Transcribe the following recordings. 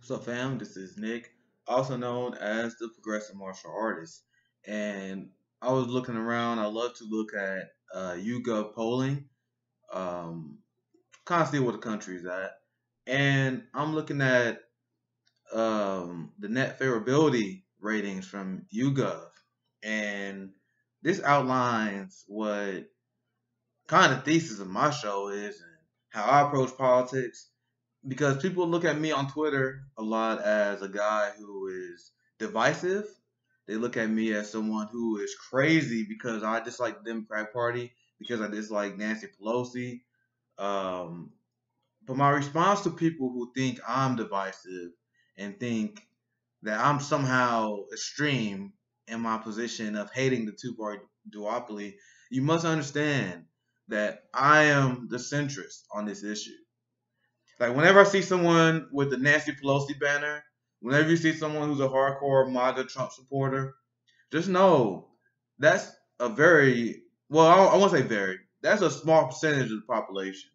What's up, fam? This is Nick, also known as the Progressive Martial Artist. And I was looking around. I love to look at YouGov polling, um, kind of see where the country's at. And I'm looking at the net favorability ratings from YouGov. And this outlines what kind of thesis of my show is and how I approach politics because people look at me on Twitter a lot as a guy who is divisive. They look at me as someone who is crazy because I dislike the Democratic Party, because I dislike Nancy Pelosi. Um, but my response to people who think I'm divisive and think that I'm somehow extreme in my position of hating the two party duopoly, you must understand that I am the centrist on this issue. Like whenever I see someone with the Nancy Pelosi banner, whenever you see someone who's a hardcore MAGA Trump supporter, just know that's a very well, I won't say very. That's a small percentage of the population.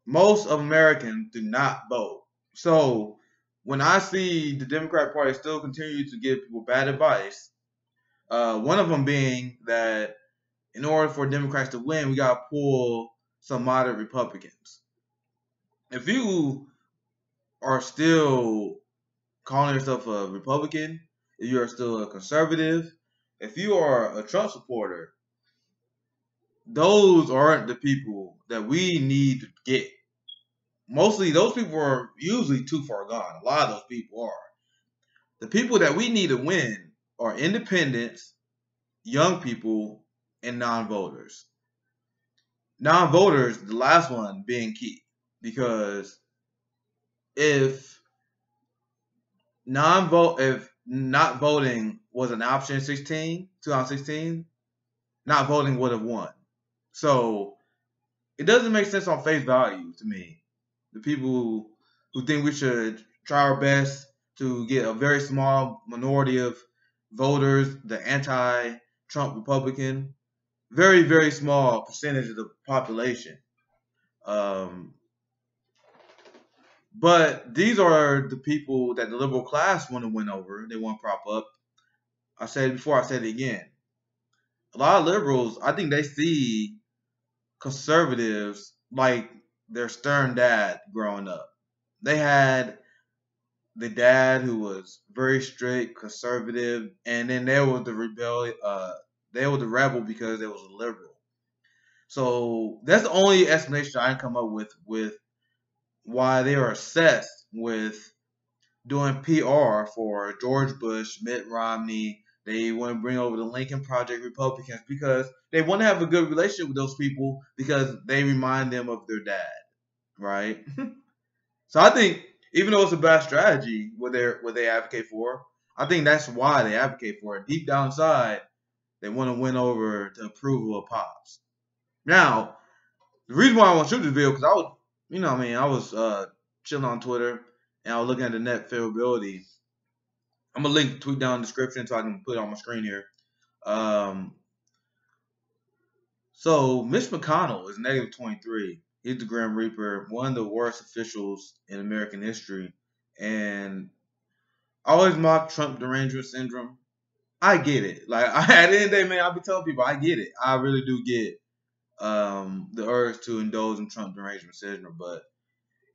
Most of Americans do not vote. So when I see the Democratic Party still continue to give people bad advice, one of them being that in order for Democrats to win, we got to pull some moderate Republicans. If you are still calling yourself a Republican, if you are still a conservative, if you are a Trump supporter, those aren't the people that we need to get. Mostly those people are usually too far gone. A lot of those people are. The people that we need to win are independents, young people, and non-voters. Non-voters, the last one being key. Because if if not voting was an option in 2016, not voting would have won. So it doesn't make sense on face value to me. The people who think we should try our best to get a very small minority of voters, the anti-Trump Republican, very, very small percentage of the population. Um, but these are the people that the liberal class want to win over. They want to prop up. I said it before, I said it again. A lot of liberals, I think they see conservatives like their stern dad growing up. They had the dad who was very strict, conservative, and then there was the rebel. They were the rebel because they was a liberal. So that's the only explanation I can come up with why they are obsessed with doing PR for George Bush, Mitt Romney. They want to bring over the Lincoln Project Republicans because they want to have a good relationship with those people because they remind them of their dad, right? So I think even though it's a bad strategy what they advocate for, I think that's why they advocate for it. Deep down inside, they want to win over the approval of pops. Now, the reason why I want to shoot this video because I was, I was chilling on Twitter and I was looking at the net favorability. I'm gonna link the tweet down in the description so I can put it on my screen here. Um, so Mitch McConnell is negative 23. He's the Grim Reaper, one of the worst officials in American history. And I always mock Trump derangement syndrome. I get it. Like at the end of the day, man, I'll be telling people I get it. I really do get the urge to indulge in Trump derangement syndrome, but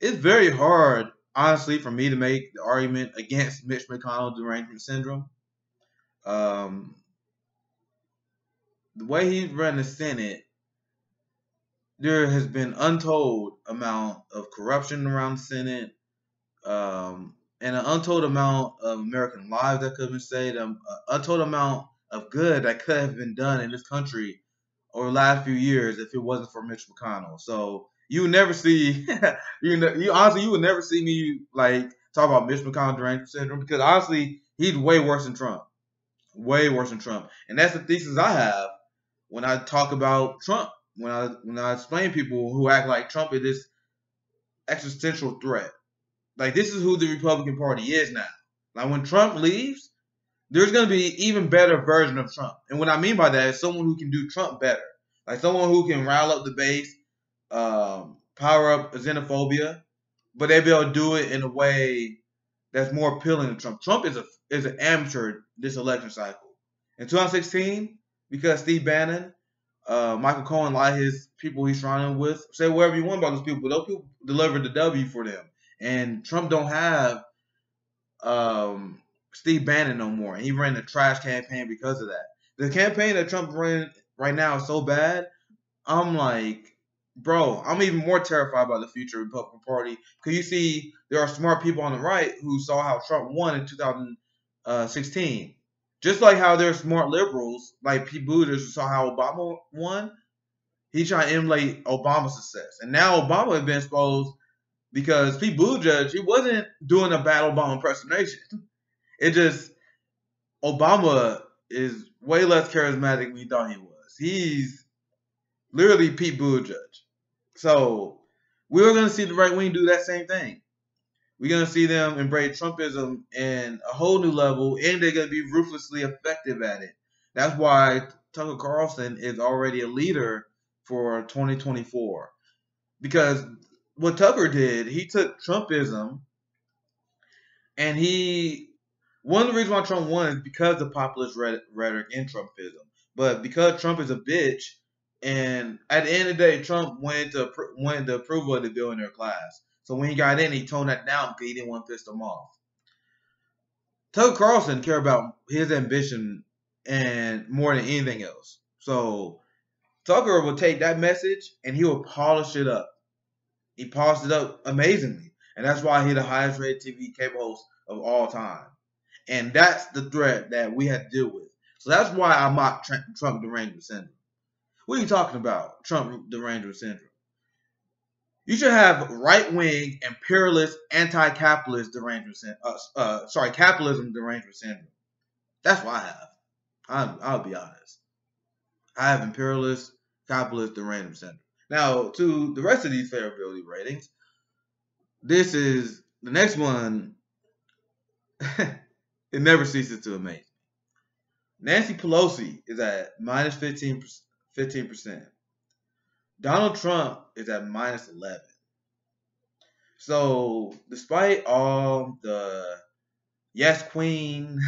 it's very hard, honestly, for me to make the argument against Mitch McConnell derangement syndrome. Um, the way he's run the Senate, there has been untold amount of corruption around the Senate, and an untold amount of American lives that could have been saved, an untold amount of good that could have been done in this country over the last few years if it wasn't for Mitch McConnell. So you would never see, you honestly, you would never see me like talk about Mitch McConnell derangement syndrome because honestly, he's way worse than Trump, way worse than Trump, and that's the thesis I have when I talk about Trump. When I explain people who act like Trump is this existential threat, like this is who the Republican Party is now. Like when Trump leaves, there's going to be an even better version of Trump. And what I mean by that is someone who can do Trump better. Like someone who can rile up the base, power up xenophobia, but they'll be able to do it in a way that's more appealing to Trump. Trump is an amateur this election cycle. In 2016, because Steve Bannon, Michael Cohen, a lot of his people he's surrounded with, say whatever you want about those people, but those people delivered the W for them. And Trump don't have Steve Bannon no more, and he ran a trash campaign because of that. The campaign that Trump ran right now is so bad. I'm like, bro, I'm even more terrified about the future of the Republican Party because you see there are smart people on the right who saw how Trump won in 2016. Just like how there's smart liberals like Pete Buttigieg who saw how Obama won, he tried to emulate Obama's success. And now Obama has been exposed because Pete Buttigieg, he wasn't doing a bad Obama impersonation. It just, Obama is way less charismatic than we thought he was. He's literally Pete Buttigieg. So we're going to see the right wing do that same thing. We're going to see them embrace Trumpism in a whole new level, and they're going to be ruthlessly effective at it. That's why Tucker Carlson is already a leader for 2024. Because what Tucker did, he took Trumpism, and one of the reasons why Trump won is because of populist rhetoric and Trumpism. But because Trump is a bitch, and at the end of the day, Trump wanted the approval of the billionaire class. So when he got in, he toned that down because he didn't want to piss them off. Tucker Carlson cared about his ambition and more than anything else. So Tucker would take that message and he would polish it up. He polished it up amazingly. And that's why he's the highest rated TV cable host of all time. And that's the threat that we had to deal with. So that's why I mock Trump derangement syndrome. What are you talking about, Trump derangement syndrome? You should have right-wing, imperialist, anti-capitalist derangement syndrome. Capitalism derangement syndrome. That's what I have. I'll be honest. I have imperialist, capitalist derangement syndrome. Now, to the rest of these favorability ratings, this is the next one. It never ceases to amaze me. Nancy Pelosi is at minus 15%. Donald Trump is at minus 11. So, despite all the yes queen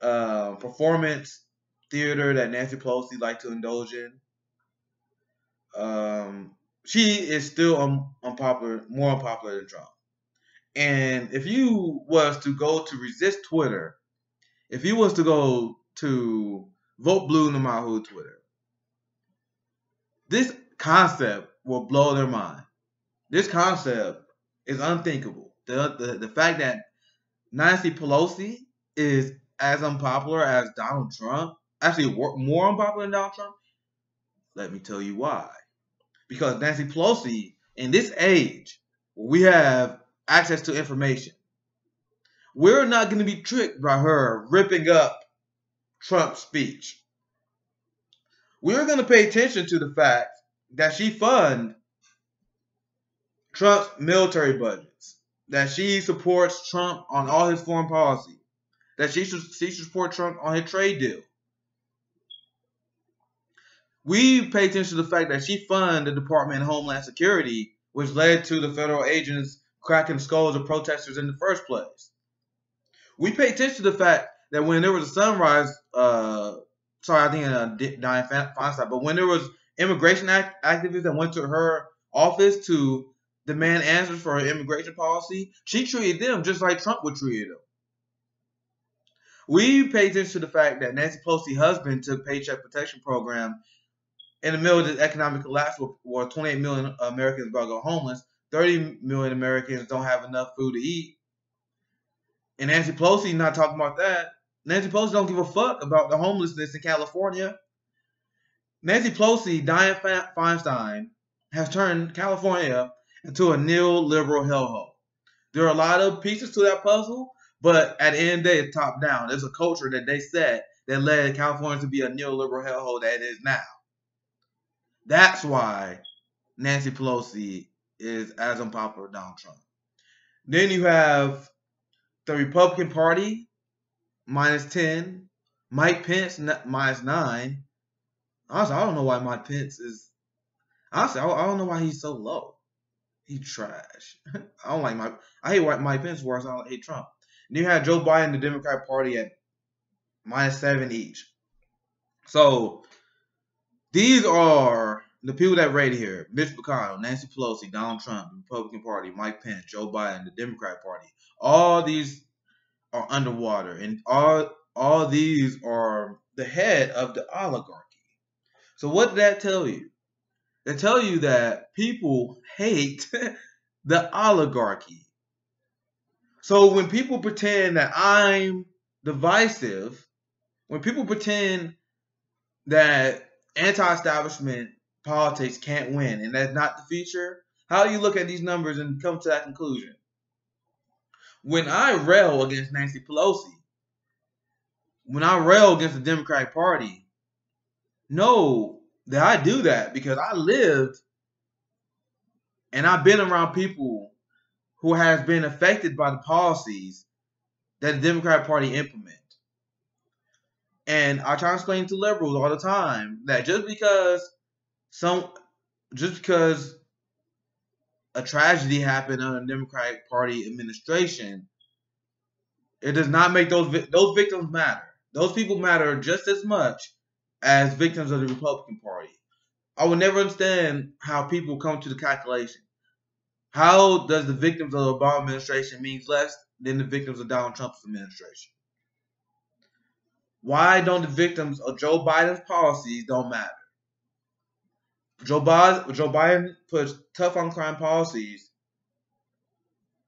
performance theater that Nancy Pelosi liked to indulge in, she is still more unpopular than Trump. And if you was to go to resist Twitter, if you was to go to vote blue no matter who Twitter, this concept will blow their mind. This concept is unthinkable. The fact that Nancy Pelosi is as unpopular as Donald Trump, actually more unpopular than Donald Trump, let me tell you why. Because Nancy Pelosi, in this age, we have access to information. We're not going to be tricked by her ripping up Trump's speech. We're going to pay attention to the fact that she funds Trump's military budgets, that she supports Trump on all his foreign policy, that she should support Trump on his trade deal. We pay attention to the fact that she funded the Department of Homeland Security, which led to the federal agents cracking skulls of protesters in the first place. We pay attention to the fact that when there was a sunrise, Dianne Feinstein, but when there was immigration activists that went to her office to demand answers for her immigration policy, she treated them just like Trump would treat them. We pay attention to the fact that Nancy Pelosi's husband took Paycheck Protection Program in the middle of the economic collapse where 28 million Americans about to go homeless, 30 million Americans don't have enough food to eat. And Nancy Pelosi not talking about that. Nancy Pelosi don't give a fuck about the homelessness in California. Nancy Pelosi, Dianne Feinstein, has turned California into a neoliberal hellhole. There are a lot of pieces to that puzzle, but at the end of the day, it's top down. There's a culture that they set that led California to be a neoliberal hellhole that it is now. That's why Nancy Pelosi is as unpopular as Donald Trump. Then you have the Republican Party, minus 10. Mike Pence, minus 9. Honestly, I don't know why Mike Pence is... Honestly, I don't know why he's so low. He's trash. I hate Mike Pence worse than I hate Trump. And you had Joe Biden, the Democratic Party, at -7 each. So these are the people that rated here: Mitch McConnell, Nancy Pelosi, Donald Trump, the Republican Party, Mike Pence, Joe Biden, the Democratic Party. All these are underwater, and all these are the head of the oligarchy. So what did that tell you? They tell you that people hate the oligarchy. So when people pretend that I'm divisive, when people pretend that anti-establishment politics can't win and that's not the future, how do you look at these numbers and come to that conclusion? When I rail against Nancy Pelosi, when I rail against the Democratic Party, know that I do that because I lived and I've been around people who has been affected by the policies that the Democratic Party implement. And I try to explain to liberals all the time that just because a tragedy happened under the Democratic Party administration, it does not make those victims matter. Those people matter just as much as victims of the Republican Party. I will never understand how people come to the calculation. How does the victims of the Obama administration mean less than the victims of Donald Trump's administration? Why don't the victims of Joe Biden's policies don't matter? Joe Biden puts tough on crime policies,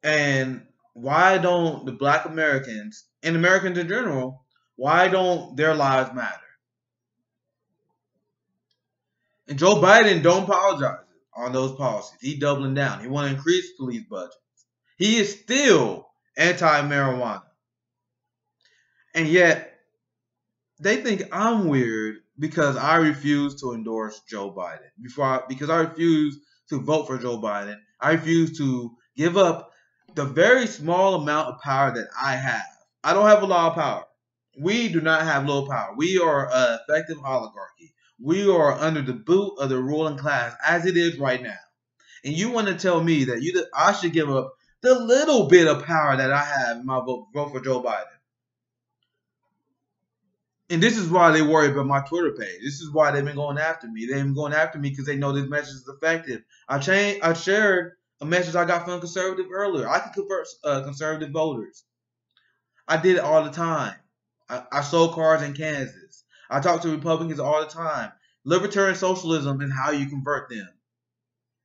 and why don't the Black Americans and Americans in general, why don't their lives matter? And Joe Biden don't apologize on those policies. He's doubling down. He want to increase police budgets. He is still anti-marijuana. And yet, they think I'm weird because I refuse to endorse Joe Biden. Because I refuse to vote for Joe Biden. I refuse to give up the very small amount of power that I have. I don't have a lot of power. We do not have little power. We are an effective oligarchy. We are under the boot of the ruling class as it is right now. And you want to tell me that I should give up the little bit of power that I have in my vote for Joe Biden. And this is why they worry about my Twitter page. This is why they've been going after me. They've been going after me because they know this message is effective. I shared a message I got from a conservative earlier. I can convert conservative voters. I did it all the time. I sold cars in Kansas. I talk to Republicans all the time. Libertarian socialism and how you convert them.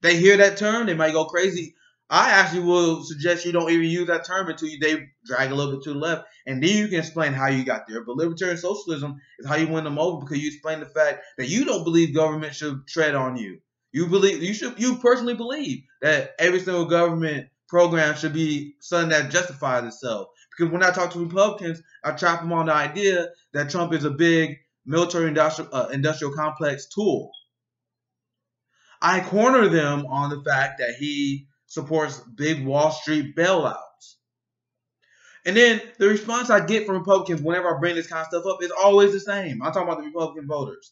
They hear that term, they might go crazy. I actually will suggest you don't even use that term until they drag a little bit to the left, and then you can explain how you got there. But libertarian socialism is how you win them over because you explain the fact that you don't believe government should tread on you. You personally believe that every single government program should be something that justifies itself. Because when I talk to Republicans, I trap them on the idea that Trump is a big military industrial complex tool. I corner them on the fact that he supports big Wall Street bailouts. And then the response I get from Republicans whenever I bring this kind of stuff up is always the same. I'm talking about the Republican voters.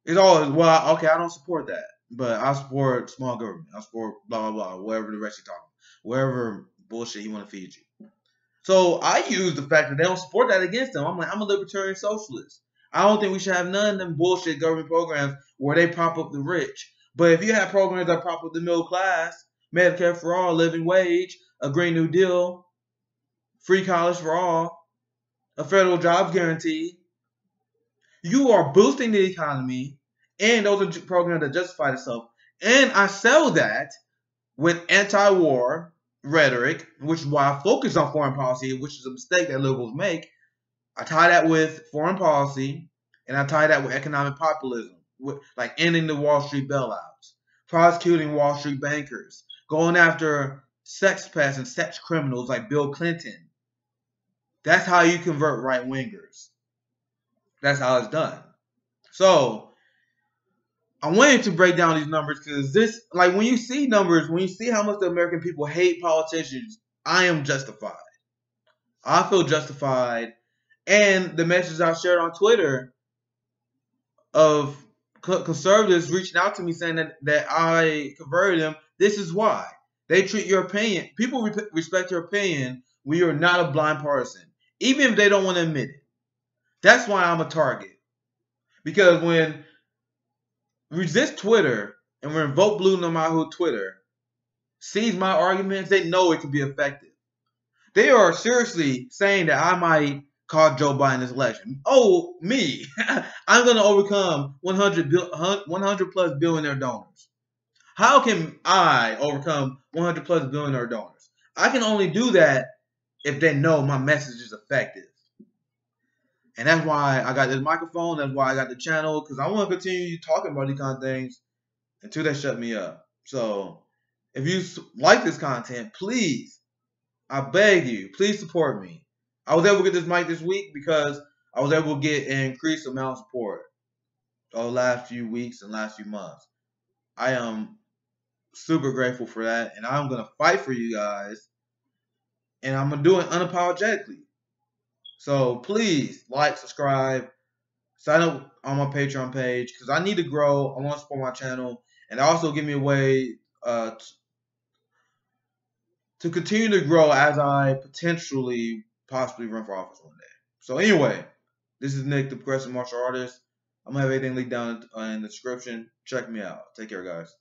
It's always, well, okay, I don't support that, but I support small government. I support blah, blah, blah, whatever the rest you're talking about, whatever bullshit he want to feed you. So I use the fact that they don't support that against them. I'm like, I'm a libertarian socialist. I don't think we should have none of them bullshit government programs where they prop up the rich. But if you have programs that prop up the middle class, Medicare for all, living wage, a Green New Deal, free college for all, a federal jobs guarantee, you are boosting the economy, and those are programs that justify themselves. And I sell that with anti-war rhetoric, which is why I focus on foreign policy, which is a mistake that liberals make. I tie that with foreign policy, and I tie that with economic populism, like ending the Wall Street bailouts, prosecuting Wall Street bankers, going after sex pests and sex criminals like Bill Clinton. That's how you convert right-wingers. That's how it's done. So I wanted to break down these numbers because this, like when you see numbers, when you see how much the American people hate politicians, I am justified. I feel justified. And the message I shared on Twitter of conservatives reaching out to me saying that I converted them, this is why. They treat your opinion. People respect your opinion when you're not a blind partisan, even if they don't want to admit it. That's why I'm a target. Because when Resist Twitter and when Vote Blue No Matter Who Twitter sees my arguments, they know it can be effective. They are seriously saying that I might cost Joe Biden this election. Oh, me. I'm going to overcome 100 plus billionaire donors. How can I overcome 100 plus billionaire donors? I can only do that if they know my message is effective. And that's why I got this microphone. That's why I got the channel, because I want to continue talking about these kind of things until they shut me up. So if you like this content, please, I beg you, please support me. I was able to get this mic this week because I was able to get an increased amount of support over the last few weeks and last few months. I am super grateful for that, and I'm going to fight for you guys, and I'm going to do it unapologetically. So please like, subscribe, sign up on my Patreon page because I need to grow. I want to support my channel, and also give me a way to continue to grow as I possibly run for office one day. So anyway, this is Nick, the Progressive Martial Artist. I'm going to have everything linked down in the description. Check me out. Take care, guys.